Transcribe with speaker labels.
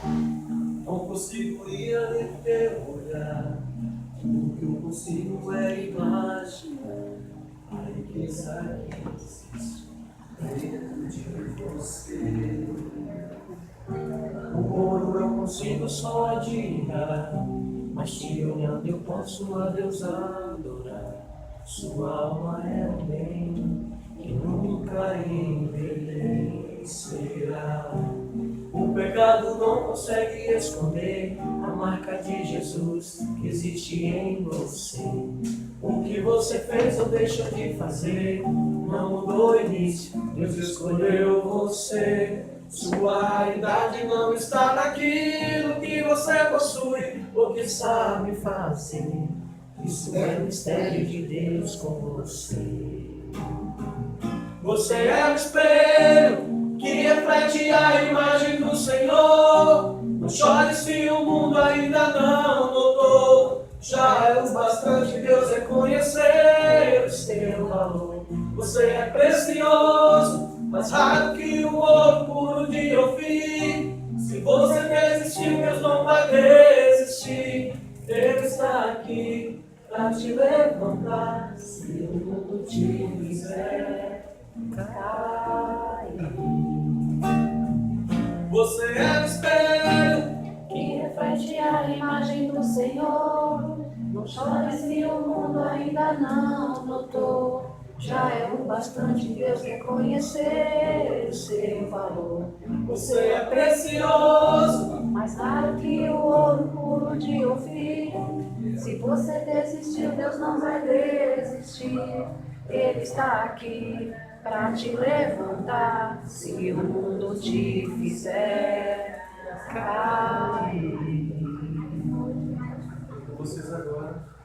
Speaker 1: Não consigo ir além do teu olhar. O que eu consigo é imaginar a riqueza que existe dentro de você. O ouro eu consigo só admirar, mas te olhando eu posso a Deus adorar. Sua alma é um bem que nunca envelhecerá. O pecado não consegue esconder a marca de Jesus que existe em você. O que você fez ou deixou de fazer não mudou o início, Deus escolheu você. Sua realidade não está naquilo que você possui ou que sabe fazer. Isso é o mistério de Deus com você. Você é o espelho que reflete a imagem do Senhor. Não chore se o mundo ainda não notou. Já é o bastante Deus reconhecer o seu valor. Você é precioso, mais raro que o ouro puro de Ofir. Se você desistiu, Deus não vai desistir. Ele está aqui para te levantar. Se o mundo te fizer cair. Você é o espelho
Speaker 2: que reflete a imagem do Senhor. Não chore se o mundo ainda não notou. Já é o bastante Deus reconhecer o seu valor.
Speaker 1: Você é precioso,
Speaker 2: mais raro que o ouro puro de Ofir. Se você desistiu, Deus não vai desistir. Ele está aqui para te levantar. Se o mundo te fizer cair.
Speaker 1: vocês agora.